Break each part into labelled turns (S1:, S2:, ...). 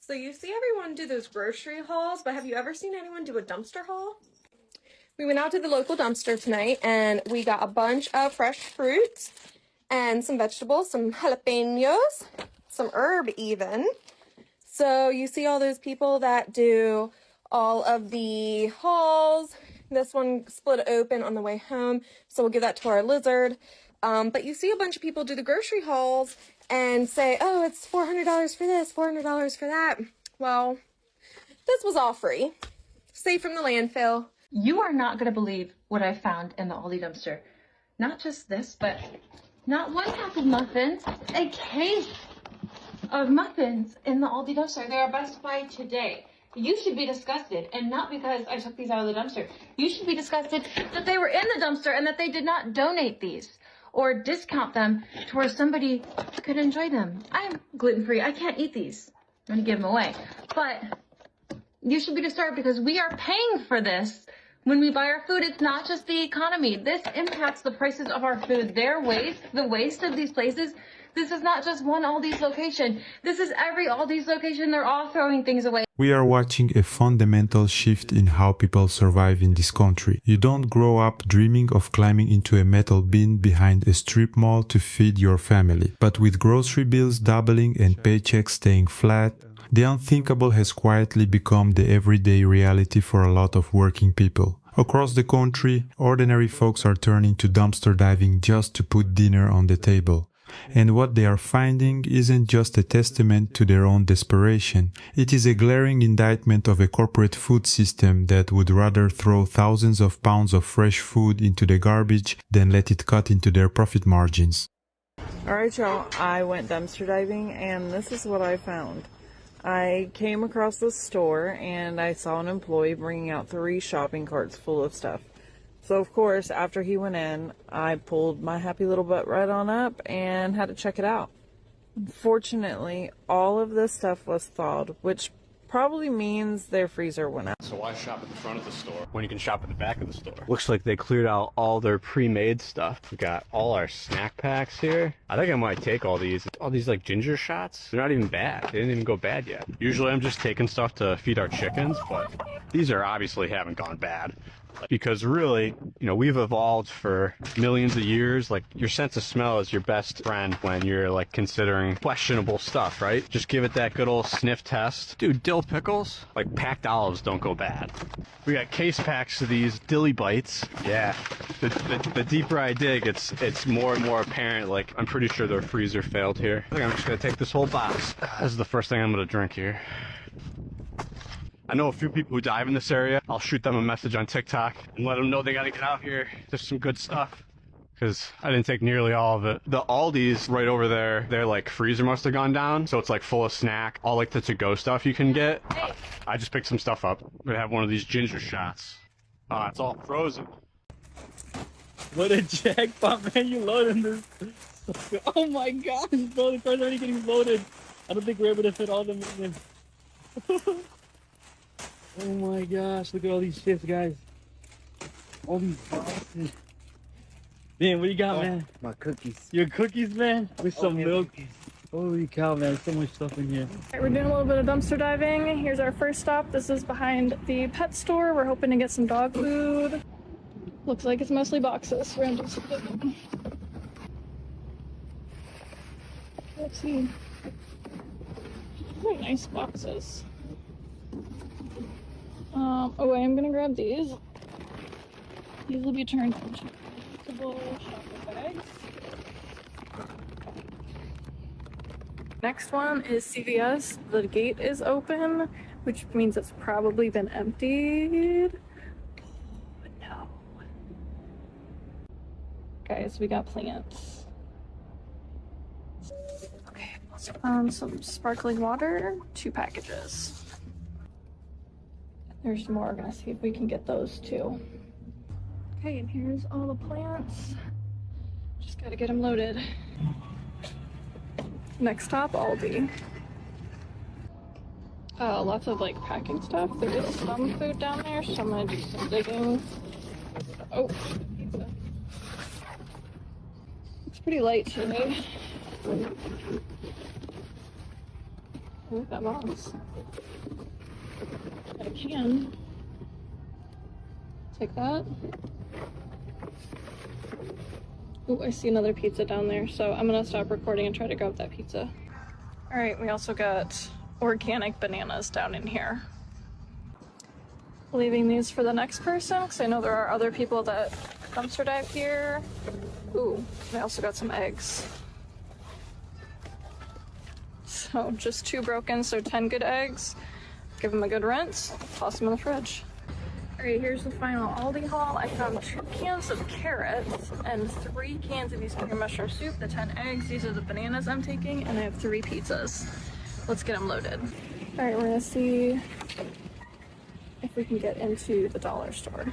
S1: So you see everyone do those grocery hauls, but have you ever seen anyone do a dumpster haul? We went out to the local dumpster tonight and we got a bunch of fresh fruits and some vegetables, some jalapenos, some herb even. So you see all those people that do all of the hauls. This one split open on the way home, so we'll give that to our lizard. But you see a bunch of people do the grocery hauls and say, oh, it's $400 for this, $400 for that. Well, this was all free, safe from the landfill.
S2: You are not going to believe what I found in the Aldi dumpster. Not just this, but not one pack of muffins, a case of muffins in the Aldi dumpster. They are Best Buy today. You should be disgusted, and not because I took these out of the dumpster. You should be disgusted that they were in the dumpster and that they did not donate these or discount them to where somebody could enjoy them. I'm gluten-free. I can't eat these. I'm going to give them away. But you should be disturbed because we are paying for this. When we buy our food, it's not just the economy. This impacts the prices of our food. Their waste, the waste of these places, this is not just one Aldi's location. This is every Aldi's location. They're all throwing things away.
S3: We are watching a fundamental shift in how people survive in this country. You don't grow up dreaming of climbing into a metal bin behind a strip mall to feed your family. But with grocery bills doubling and paychecks staying flat, the unthinkable has quietly become the everyday reality for a lot of working people. Across the country, ordinary folks are turning to dumpster diving just to put dinner on the table. And what they are finding isn't just a testament to their own desperation. It is a glaring indictment of a corporate food system that would rather throw thousands of pounds of fresh food into the garbage than let it cut into their profit margins.
S4: Alright y'all, I went dumpster diving and this is what I found. I came across this store and I saw an employee bringing out 3 shopping carts full of stuff. So of course, after he went in, I pulled my happy little butt right on up and had to check it out. Unfortunately, all of this stuff was thawed, which probably means their freezer went out.
S5: So why shop at the front of the store when you can shop at the back of the store?
S6: Looks like they cleared out all their pre-made stuff. We got all our snack packs here. I think I might take all these like ginger shots. They're not even bad. They didn't even go bad yet. Usually I'm just taking stuff to feed our chickens, but these are obviously haven't gone bad. Because really, you know, we've evolved for millions of years. Like, your sense of smell is your best friend when you're like considering questionable stuff, right? Just give it that good old sniff test. Dude, dill pickles, like packed olives don't go bad. We got case packs of these dilly bites. Yeah, the deeper I dig, it's more and more apparent. Like, I'm pretty sure their freezer failed here. I think I'm just gonna take this whole box. This is the first thing I'm gonna drink here. I know a few people who dive in this area. I'll shoot them a message on TikTok and let them know they gotta get out here. There's some good stuff. Because I didn't take nearly all of it. The Aldi's right over there, their like freezer must have gone down. So it's like full of snack, all like the to-go stuff you can get. I just picked some stuff up. We have one of these ginger shots. It's all frozen.
S7: What a jackpot, man. You loading this. Oh my gosh, bro, the car's already getting loaded. I don't think we're able to fit all of them in. Oh my gosh, look at all these shifts, guys. All these boxes. Man, what do you got, man?
S8: My cookies.
S7: Your cookies, man? With some milk. Holy cow, man, so much stuff in here.
S9: Right, we're doing a little bit of dumpster diving. Here's our first stop. This is behind the pet store. We're hoping to get some dog food. Looks like it's mostly boxes. We're gonna do some digging. Let's see. Very nice boxes. Oh, I am gonna grab these. These will be turned into vegetable shopper bags. Next one is CVS. The gate is open, which means it's probably been emptied. Oh, no. Guys, we got plants. Okay, some sparkling water, 2 packages. There's more. We're gonna see if we can get those too. Okay, and here's all the plants. Just gotta get them loaded. Next stop, Aldi. Lots of like packing stuff. There is some food down there, so I'm gonna do some digging. Oh, pizza. It's pretty light today. I like that box. I can take that. Oh, I see another pizza down there, so I'm gonna stop recording and try to grab that pizza. All right, we also got organic bananas down in here. Leaving these for the next person, because I know there are other people that dumpster dive here. Ooh, I also got some eggs. So just 2 broken, so 10 good eggs. Give them a good rinse, toss them in the fridge. All right, here's the final Aldi haul. I found 2 cans of carrots and 3 cans of East Coast mushroom soup, the 10 eggs. These are the bananas I'm taking, and I have 3 pizzas. Let's get them loaded. All right, we're gonna see if we can get into the dollar store.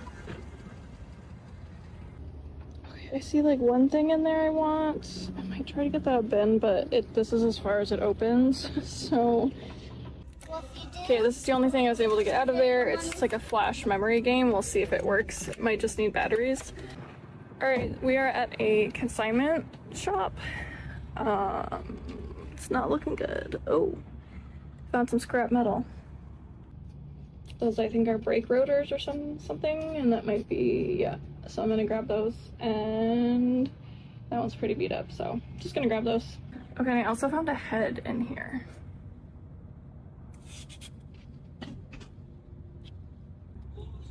S9: Okay, I see like 1 thing in there I want. I might try to get that bin, but this is as far as it opens, so. Okay, this is the only thing I was able to get out of there. It's just like a flash memory game. We'll see if it works. It might just need batteries. All right, we are at a consignment shop. It's not looking good. Oh, found some scrap metal. Those I think are brake rotors or something, and that might be, yeah. So I'm gonna grab those, and that one's pretty beat up, so just gonna grab those. Okay, I also found a head in here.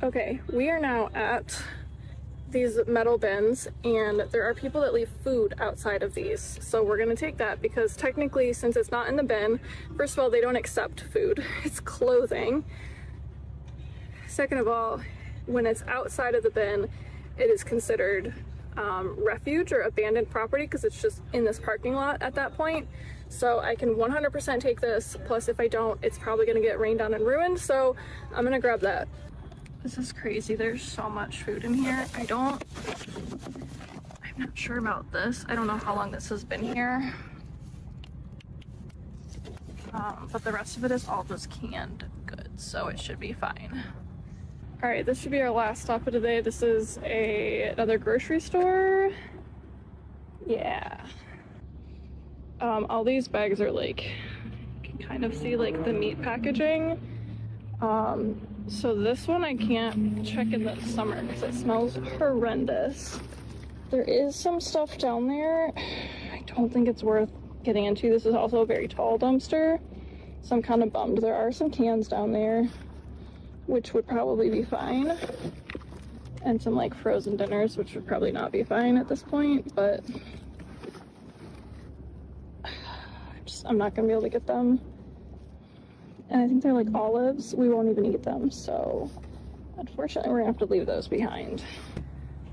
S9: Okay, we are now at these metal bins, and there are people that leave food outside of these. So we're gonna take that because technically, since it's not in the bin, first of all, they don't accept food. It's clothing. Second of all, when it's outside of the bin, it is considered refuge or abandoned property because it's just in this parking lot at that point. So I can 100% take this, plus if I don't, it's probably gonna get rained on and ruined, so I'm gonna grab that. This is crazy. There's so much food in here. I'm not sure about this. I don't know how long this has been here. But the rest of it is all just canned goods, so it should be fine. All right, this should be our last stop of the day. This is another grocery store. Yeah. All these bags are like, you can kind of see like the meat packaging. So this one I can't check in the summer because it smells horrendous. There is some stuff down there. I don't think it's worth getting into. This is also a very tall dumpster, so I'm kind of bummed. There are some cans down there, which would probably be fine. And some like frozen dinners, which would probably not be fine at this point, but I'm not gonna be able to get them. And I think they're like olives. We won't even eat them, so unfortunately we're gonna have to leave those behind.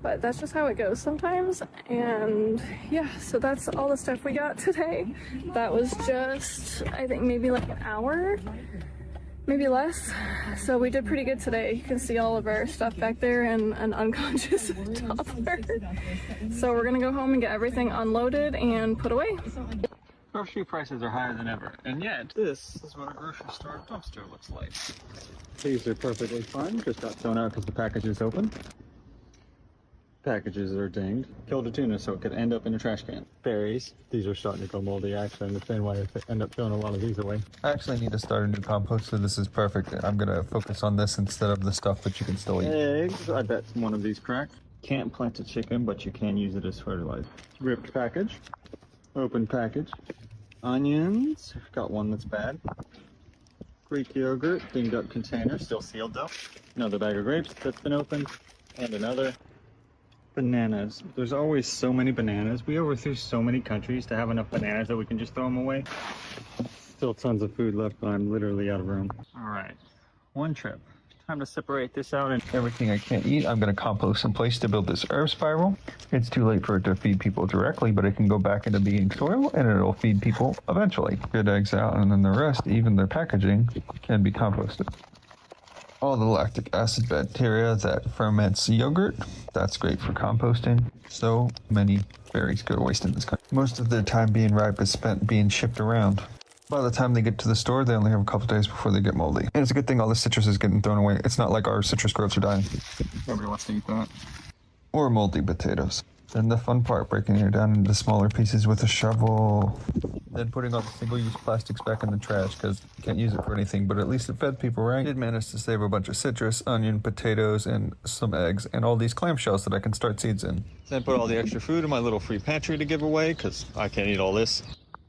S9: But that's just how it goes sometimes. And yeah, so that's all the stuff we got today. That was just, I think maybe like an hour, maybe less. So we did pretty good today. You can see all of our stuff back there and an unconscious toddler. So we're gonna go home and get everything unloaded and put away.
S7: Grocery prices are higher than ever, and yet this is what a grocery store dumpster looks like. These are perfectly fine, just got thrown out because the package is open. Packages are dinged. Killed a tuna so it could end up in a trash can. Berries, these are starting to go moldy. I actually understand why they end up throwing a lot of these away.
S8: I actually need to start a new compost, so this is perfect. I'm gonna focus on this instead of the stuff that you can still eat.
S7: Eggs, I bet one of these cracked. Can't plant a chicken, but you can use it as fertilizer. Ripped package. Open package. Onions, got one that's bad. Greek yogurt, dinged up container, still sealed though. Another bag of grapes that's been opened. And another. Bananas. There's always so many bananas. We overthrew so many countries to have enough bananas that we can just throw them away. Still tons of food left, but I'm literally out of room. Alright, one trip. Time to separate this out and
S8: Everything I can't eat, I'm going to compost in place to build this herb spiral. It's too late for it to feed people directly, but it can go back into being soil and it'll feed people eventually. Good eggs out, and then the rest, even their packaging, can be composted. All the lactic acid bacteria that ferments yogurt, that's great for composting. So many berries go to waste in this country. Most of their time being ripe is spent being shipped around. By the time they get to the store, they only have a couple days before they get moldy. And it's a good thing all the citrus is getting thrown away. It's not like our citrus groves are dying.
S7: nobody wants to eat that.
S8: Or moldy potatoes. Then the fun part, breaking it down into smaller pieces with a shovel. Then putting all the single-use plastics back in the trash because you can't use it for anything, but at least it fed people, right? I did manage to save a bunch of citrus, onion, potatoes, and some eggs, and all these clamshells that I can start seeds in.
S7: Then put all the extra food in my little free pantry to give away because I can't eat all this.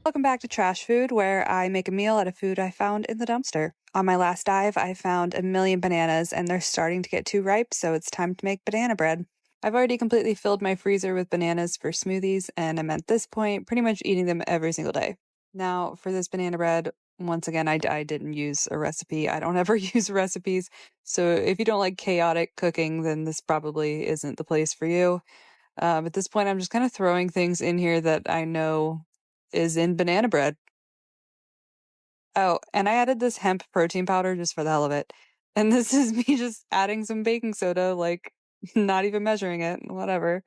S10: Welcome back to Trash Food, where I make a meal out of food I found in the dumpster. On my last dive, I found a million bananas, and they're starting to get too ripe, so it's time to make banana bread. I've already completely filled my freezer with bananas for smoothies, and I'm at this point pretty much eating them every single day. Now, for this banana bread, once again, I didn't use a recipe. I don't ever use recipes, so if you don't like chaotic cooking, then this probably isn't the place for you. At this point, I'm just kind of throwing things in here that I know is in banana bread. Oh, and I added this hemp protein powder just for the hell of it. And this is me just adding some baking soda, like not even measuring it, whatever.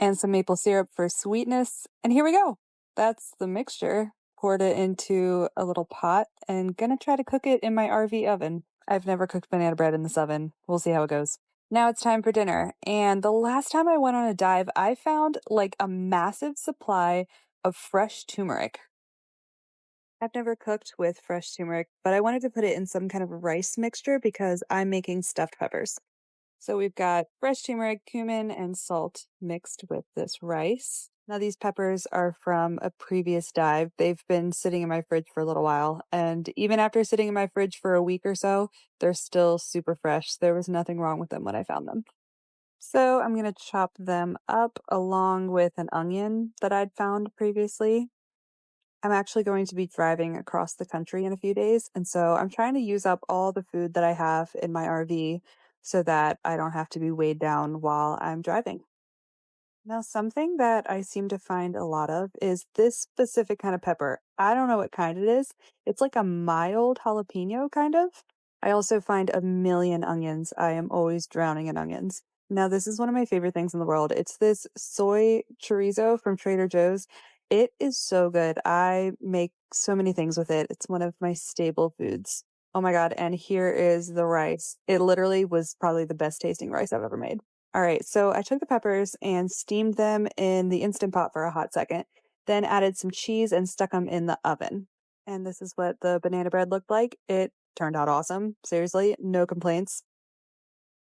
S10: And some maple syrup for sweetness. And here we go. That's the mixture. Poured it into a little pot and gonna try to cook it in my RV oven. I've never cooked banana bread in this oven. We'll see how it goes. Now it's time for dinner. And the last time I went on a dive, I found like a massive supply of fresh turmeric. I've never cooked with fresh turmeric, but I wanted to put it in some kind of rice mixture because I'm making stuffed peppers. So we've got fresh turmeric, cumin, and salt mixed with this rice. Now these peppers are from a previous dive. They've been sitting in my fridge for a little while, and even after sitting in my fridge for a week or so, they're still super fresh. There was nothing wrong with them when I found them. So I'm going to chop them up along with an onion that I'd found previously. I'm actually going to be driving across the country in a few days, and so I'm trying to use up all the food that I have in my RV so that I don't have to be weighed down while I'm driving. Now, something that I seem to find a lot of is this specific kind of pepper. I don't know what kind it is. It's like a mild jalapeno, kind of. I also find a million onions. I am always drowning in onions. Now, this is one of my favorite things in the world. It's this soy chorizo from Trader Joe's. It is so good. I make so many things with it. It's one of my staple foods. Oh my God. And here is the rice. It literally was probably the best tasting rice I've ever made. All right. So I took the peppers and steamed them in the Instant Pot for a hot second, then added some cheese and stuck them in the oven. And this is what the banana bread looked like. It turned out awesome. Seriously, no complaints.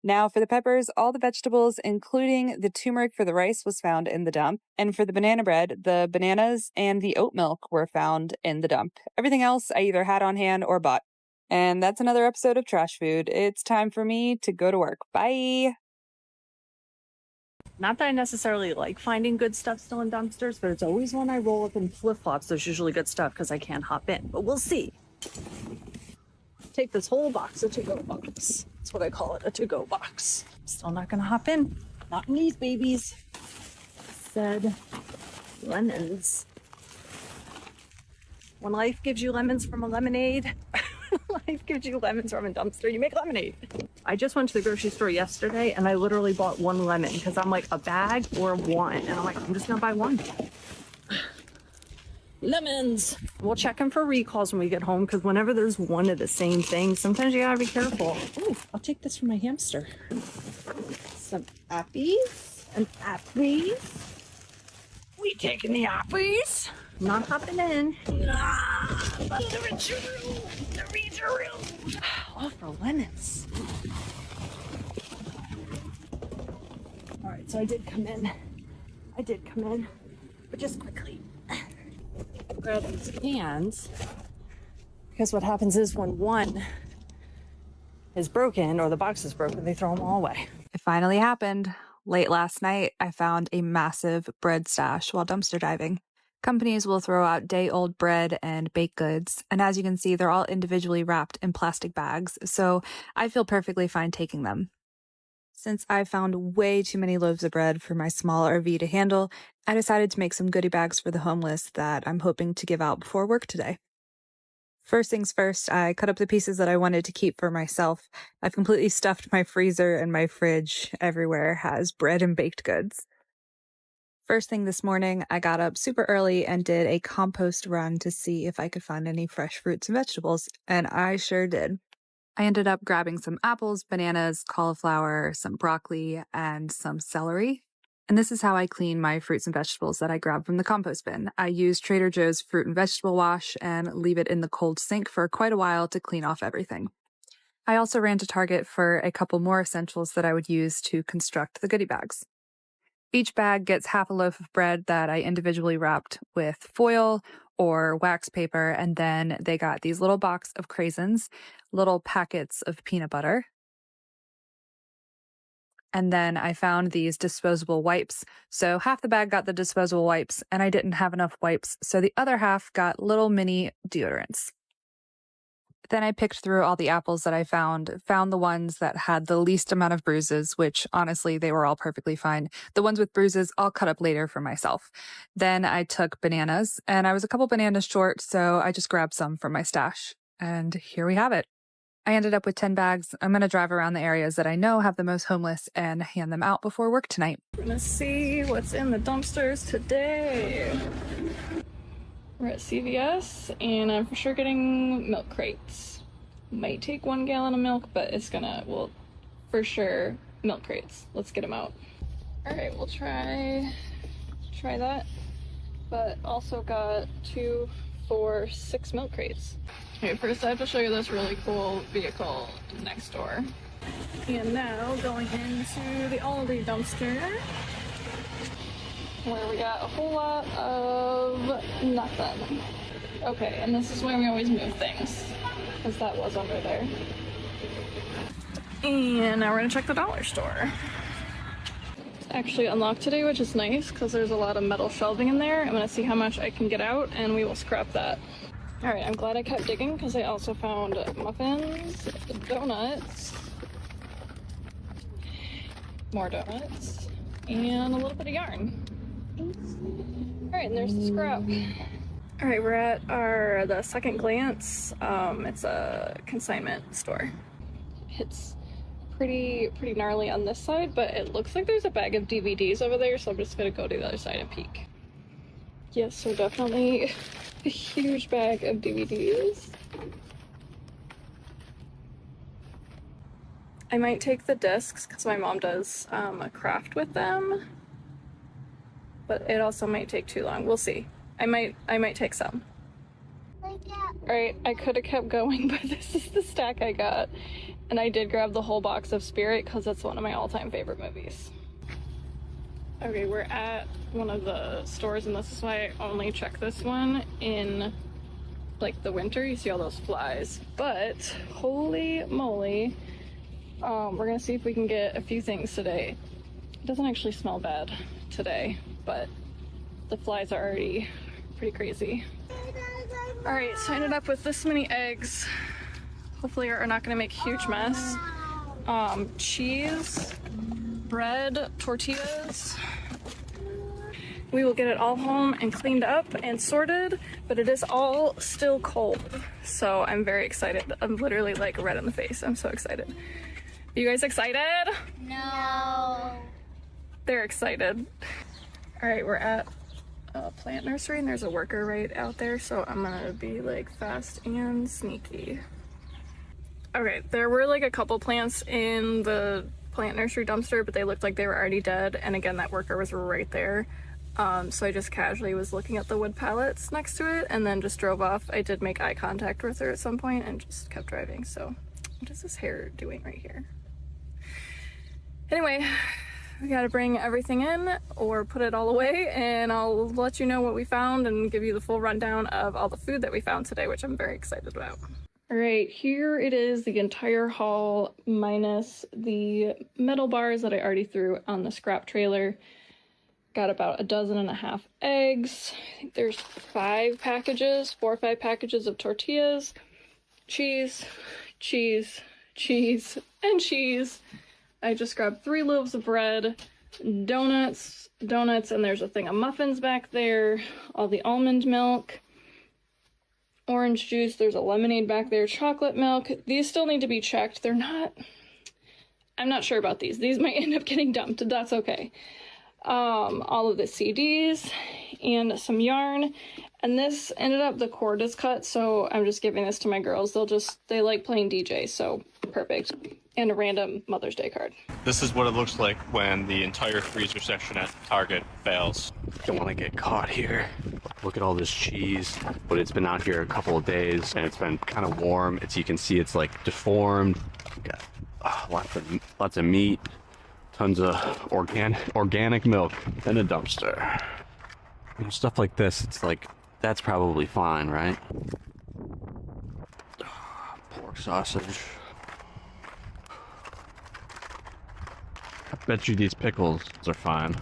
S10: Now for the peppers, all the vegetables, including the turmeric for the rice, was found in the dump. And for the banana bread, the bananas and the oat milk were found in the dump. Everything else I either had on hand or bought. And that's another episode of Trash Food. It's time for me to go to work. Bye.
S11: Not that I necessarily like finding good stuff still in dumpsters, but it's always when I roll up in flip-flops, there's usually good stuff because I can't hop in. But we'll see. Take this whole box, a to-go box. That's what I call it, a to-go box. Still not gonna hop in. Not in these babies. Said lemons. When life gives you lemons from a lemonade, life gives you lemons from a dumpster, you make lemonade. I just went to the grocery store yesterday and I literally bought one lemon because I'm like, a bag or one? And I'm like, I'm just gonna buy one. Lemons. We'll check them for recalls when we get home because whenever there's one of the same thing, sometimes you gotta be careful. Ooh, I'll take this for my hamster. Some appies and appies. We taking the appies. Not hopping in. The reach-a-roo. All for lemons. All right, so I did come in, but just quickly. Grab these cans because what happens is when one is broken or the box is broken, they throw them all away.
S10: It finally happened. Late last night, I found a massive bread stash while dumpster diving. Companies will throw out day-old bread and baked goods, and as you can see, they're all individually wrapped in plastic bags, so I feel perfectly fine taking them. Since I found way too many loaves of bread for my small RV to handle, I decided to make some goodie bags for the homeless that I'm hoping to give out before work today. First things first, I cut up the pieces that I wanted to keep for myself. I've completely stuffed my freezer and my fridge everywhere has bread and baked goods. First thing this morning, I got up super early and did a compost run to see if I could find any fresh fruits and vegetables, and I sure did. I ended up grabbing some apples, bananas, cauliflower, some broccoli, and some celery. And this is how I clean my fruits and vegetables that I grab from the compost bin. I use Trader Joe's fruit and vegetable wash and leave it in the cold sink for quite a while to clean off everything. I also ran to Target for a couple more essentials that I would use to construct the goodie bags. Each bag gets half a loaf of bread that I individually wrapped with foil or wax paper, and then they got these little box of craisins, little packets of peanut butter. And then I found these disposable wipes. So half the bag got the disposable wipes, and I didn't have enough wipes, so the other half got little mini deodorants. Then I picked through all the apples that I found the ones that had the least amount of bruises, which honestly, they were all perfectly fine. The ones with bruises, I'll cut up later for myself. Then I took bananas, and I was a couple bananas short, so I just grabbed some from my stash. And here we have it. I ended up with 10 bags. I'm going to drive around the areas that I know have the most homeless and hand them out before work tonight.
S9: We're gonna see what's in the dumpsters today. We're at CVS, and I'm for sure getting milk crates. Might take 1 gallon of milk, but well, for sure, milk crates. Let's get them out. All right, we'll try that, but also got 2, 4, 6 milk crates. Okay, first I have to show you this really cool vehicle next door. And now going into the Aldi dumpster, where we got a whole lot of nothing. Okay, and this is where we always move things, because that was under there. And now we're gonna check the dollar store. It's actually unlocked today, which is nice, because there's a lot of metal shelving in there. I'm gonna see how much I can get out, and we will scrap that. All right, I'm glad I kept digging, because I also found muffins, donuts, more donuts, and a little bit of yarn. All right, and there's the scrap. All right, we're at the Second Glance. It's a consignment store. It's pretty gnarly on this side, but it looks like there's a bag of DVDs over there, so I'm just gonna go to the other side and peek. Yes, so definitely a huge bag of DVDs. I might take the discs because my mom does a craft with them, but it also might take too long. We'll see. I might take some. All right, I could have kept going, but this is the stack I got, and I did grab the whole box of Spirit because it's one of my all-time favorite movies. Okay, we're at one of the stores, and this is why I only check this one in like the winter. You see all those flies, but holy moly, we're gonna see if we can get a few things today. It doesn't actually smell bad today, but the flies are already pretty crazy. All right, so I ended up with this many eggs. Hopefully are not gonna make a huge mess. Cheese, bread, tortillas. We will get it all home and cleaned up and sorted, but it is all still cold. So I'm very excited. I'm literally like red in the face. I'm so excited. Are you guys excited?
S12: No.
S9: They're excited. All right, we're at a plant nursery and there's a worker right out there, so I'm gonna be like fast and sneaky. Okay, there were like a couple plants in the plant nursery dumpster, but they looked like they were already dead, and again, that worker was right there. So I just casually was looking at the wood pallets next to it and then just drove off. I did make eye contact with her at some point and just kept driving. So what is this hair doing right here? Anyway, we gotta bring everything in or put it all away, and I'll let you know what we found and give you the full rundown of all the food that we found today, which I'm very excited about. All right, here it is, the entire haul minus the metal bars that I already threw on the scrap trailer. Got about 12 and a half eggs. I think there's 4 or 5 packages of tortillas, cheese, cheese, cheese, and cheese. I just grabbed 3 loaves of bread, donuts, and there's a thing of muffins back there, all the almond milk, orange juice, there's a lemonade back there, chocolate milk. These still need to be checked. I'm not sure about these. These might end up getting dumped. That's okay. All of the CDs and some yarn, and this ended up, the cord is cut, so I'm just giving this to my girls. They like playing DJ, so perfect. and a random Mother's Day card.
S5: This is what it looks like when the entire freezer section at Target fails.
S6: Don't want to get caught here. Look at all this cheese, but it's been out here a couple of days and it's been kind of warm. It's, you can see it's like deformed. Got lots of meat, tons of organic milk in a dumpster. You know, stuff like this, it's like, that's probably fine, right? Pork sausage. I bet you these pickles are fine.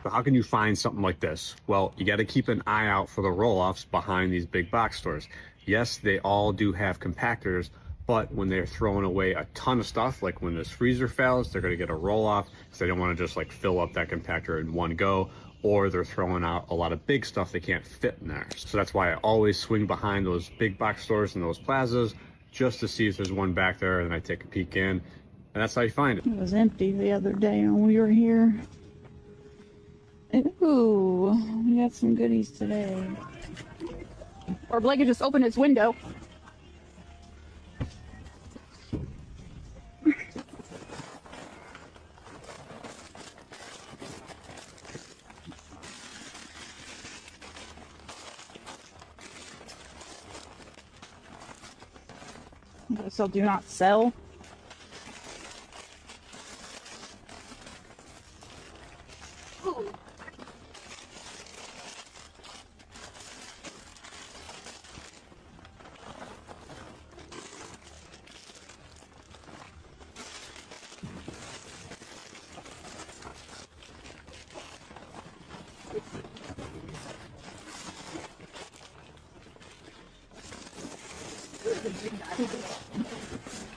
S5: So how can you find something like this? Well, you got to keep an eye out for the roll-offs behind these big box stores. Yes, they all do have compactors, but when they're throwing away a ton of stuff, like when this freezer fails, they're going to get a roll-off because they don't want to just like fill up that compactor in one go, or they're throwing out a lot of big stuff they can't fit in there. So that's why I always swing behind those big box stores and those plazas just to see if there's one back there, and I take a peek in, and that's how you find it.
S12: It was empty the other day when we were here. Ooh, we got some goodies today.
S9: Or Blake could just open his window. So do not sell. Ooh.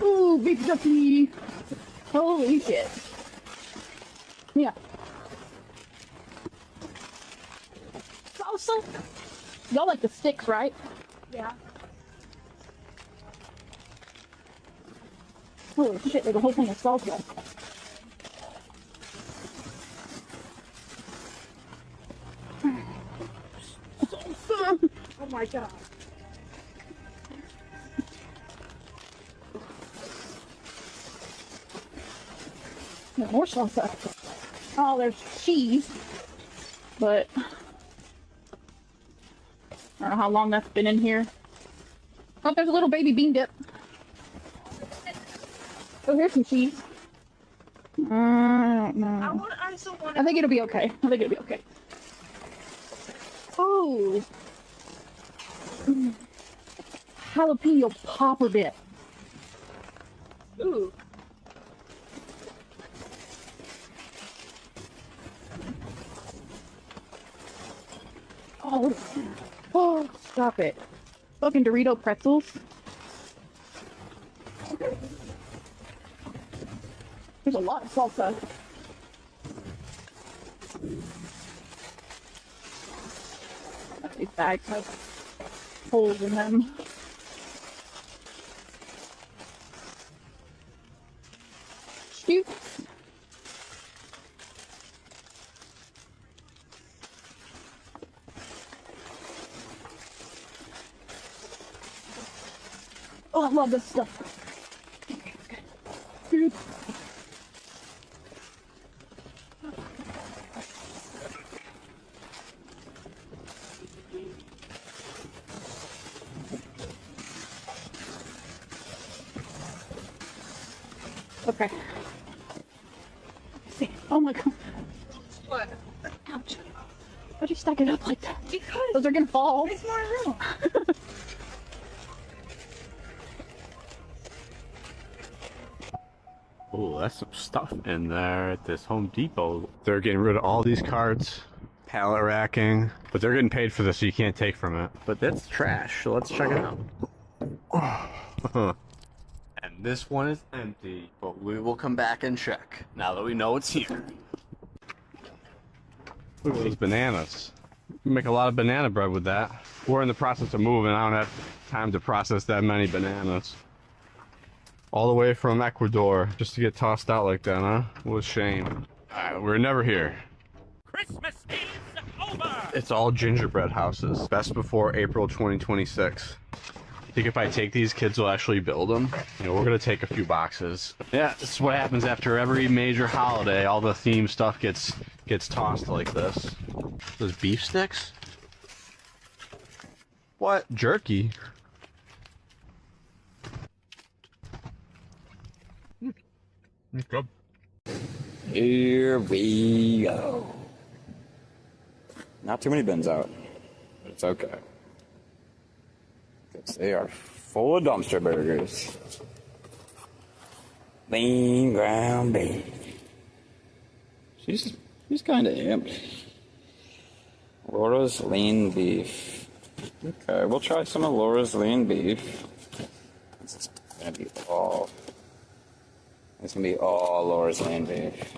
S9: Ooh, big ducky. Holy shit. Yeah. Salsa? Y'all like the sticks, right? Yeah. Holy shit, there's a whole thing of salsa. Oh my god. There's more salsa. Oh, there's cheese. But I don't know how long that's been in here. Oh, there's a little baby bean dip. Oh, here's some cheese. I don't know. I think it'll be okay. I think it'll be okay. Oh. Jalapeno popper dip. Ooh. Oh, stop it. Fucking Dorito pretzels. There's a lot of salsa. These bags have holes in them. Shoot. Oh, I love this stuff. Okay, okay. Dude. Okay. See. Oh my god.
S1: What?
S9: Ouch. Why'd you stack it up like that?
S1: Because
S9: those are gonna fall.
S1: it's more room.
S6: Oh, that's some stuff in there at this Home Depot. They're getting rid of all these carts, pallet racking, but they're getting paid for this, so you can't take from it. But that's trash, so let's check it out. And this one is empty, but we will come back and check now that we know it's here. Look at those bananas. You can make a lot of banana bread with that. We're in the process of moving. I don't have time to process that many bananas. All the way from Ecuador just to get tossed out like that, huh? What a shame. We're never here.
S13: Christmas is over!
S6: It's all gingerbread houses. Best before April 2026. I think if I take these, kids will actually build them. You know, we're gonna take a few boxes. Yeah, this is what happens after every major holiday. All the theme stuff gets tossed like this. Those beef sticks? What? Jerky? Good.
S13: Here we go. Not too many bins out, but it's okay. Because they are full of dumpster burgers. Lean ground beef. She's kind of amped. Laura's lean beef. Okay, we'll try some of Laura's lean beef. It's gonna be all Laura's lean beef.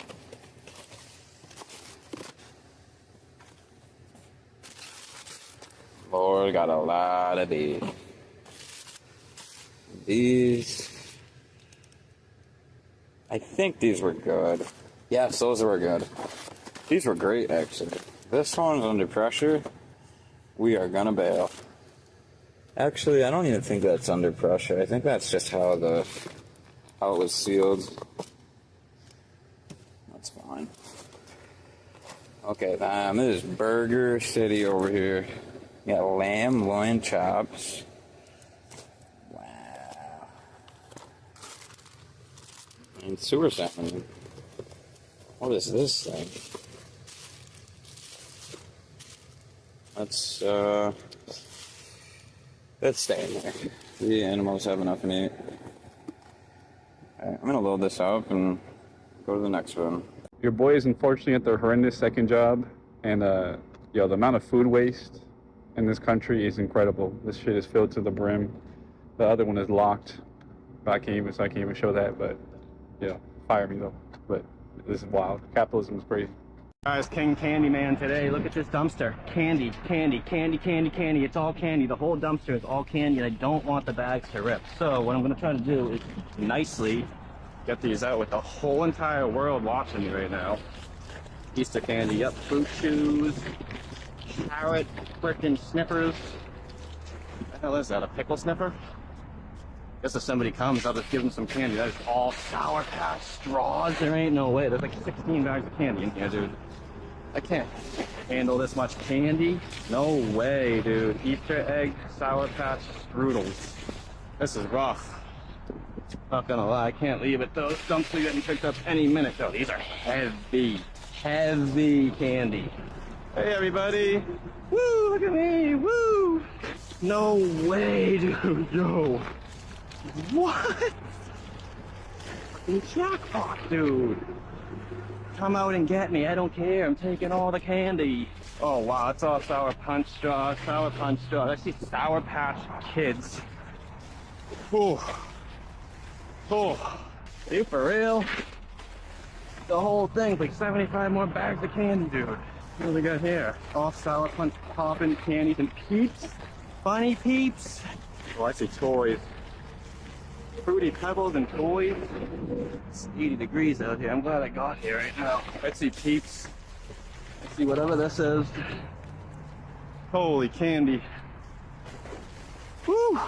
S13: Laura got a lot of beef. These, I think these were good. Yes, those were good. These were great, actually. This one's under pressure. We are gonna bail. Actually, I don't even think that's under pressure. I think that's just how it was sealed. That's fine. Okay, this is Burger City over here. We got lamb loin chops. Wow. And sewer salmon. What is this thing? That's staying there. The animals have enough meat. Okay, I'm gonna load this up and go to the next one.
S14: Your boy is unfortunately at the horrendous second job, and the amount of food waste in this country is incredible. This shit is filled to the brim. The other one is locked. I can't even show that, but fire me though. But this is wild. Capitalism is crazy.
S6: Guys, King Candyman today. Look at this dumpster. Candy, candy, candy, candy, candy. It's all candy. The whole dumpster is all candy, and I don't want the bags to rip. So what I'm going to try to do is nicely get these out with the whole entire world watching me right now. Easter candy, yep. Fruit chews, carrot frickin' snippers. What the hell is that, a pickle sniffer? Guess if somebody comes, I'll just give them some candy. That is all Sour Patch straws. There ain't no way. There's like 16 bags of candy in here, dude. I can't handle this much candy. No way, dude. Easter egg Sour Patch strudels. This is rough. Not gonna lie, I can't leave it. Those dumps are getting picked up any minute, though. These are heavy, heavy candy. Hey, everybody. Woo, look at me. Woo. No way, dude. No. What? Fucking jackpot, dude. Come out and get me. I don't care. I'm taking all the candy. Oh, wow. It's all Sour Punch straws. Sour Punch straws. I see Sour Patch Kids. Ooh. Oh. Are you for real? The whole thing's like 75 more bags of candy, dude. What do we got here? All Sour Punch poppin' candies and peeps. Funny peeps. Oh, I see toys. Fruity Pebbles and toys. It's 80 degrees out here. I'm glad I got here right now. I see peeps. I see whatever this is. Holy candy. Woo!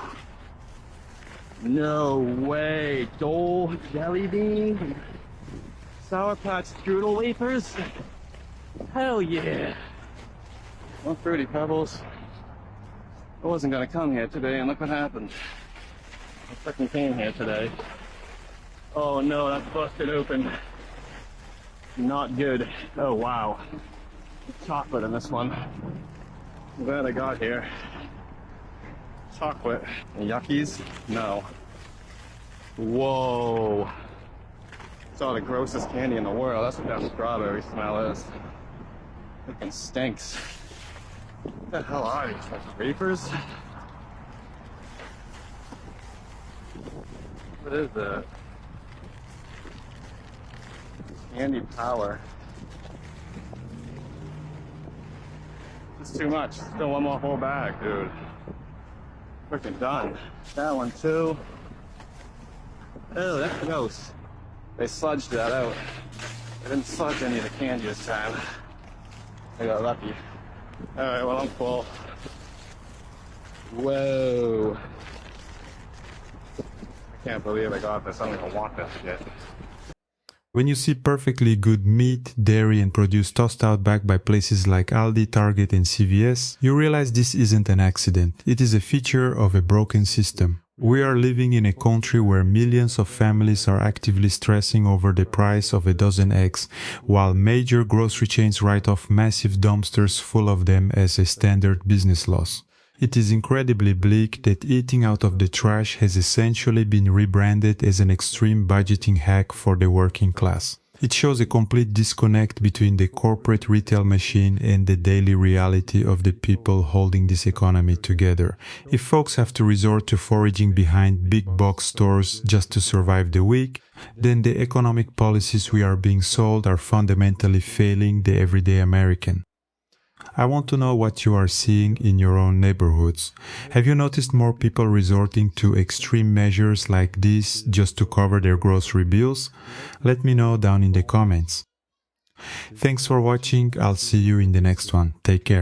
S6: No way. Dole jelly beans. Sour Patch strudel wafers. Hell yeah. More Fruity Pebbles. I wasn't gonna come here today, and look what happened. I freaking came here today. Oh no, that's busted open. Not good. Oh wow. Chocolate in this one. I'm glad I got here. Chocolate. Yuckies? No. Whoa. It's all the grossest candy in the world. That's what that strawberry smell is. Freaking stinks. What the hell are these? Like vapors? What is that? Candy power. It's too much. Still one more whole bag, dude. Freaking done. That one too. Oh, that's gross. They sludged that out. They didn't sludge any of the candy this time. I got lucky.
S14: Alright, well, I'm full. Whoa. I can't believe I got this. I don't even want this shit.
S3: When you see perfectly good meat, dairy and produce tossed out back by places like Aldi, Target and CVS, you realize this isn't an accident. It is a feature of a broken system. We are living in a country where millions of families are actively stressing over the price of a dozen eggs, while major grocery chains write off massive dumpsters full of them as a standard business loss. It is incredibly bleak that eating out of the trash has essentially been rebranded as an extreme budgeting hack for the working class. It shows a complete disconnect between the corporate retail machine and the daily reality of the people holding this economy together. If folks have to resort to foraging behind big box stores just to survive the week, then the economic policies we are being sold are fundamentally failing the everyday American. I want to know what you are seeing in your own neighborhoods. Have you noticed more people resorting to extreme measures like this just to cover their grocery bills? Let me know down in the comments. Thanks for watching. I'll see you in the next one. Take care.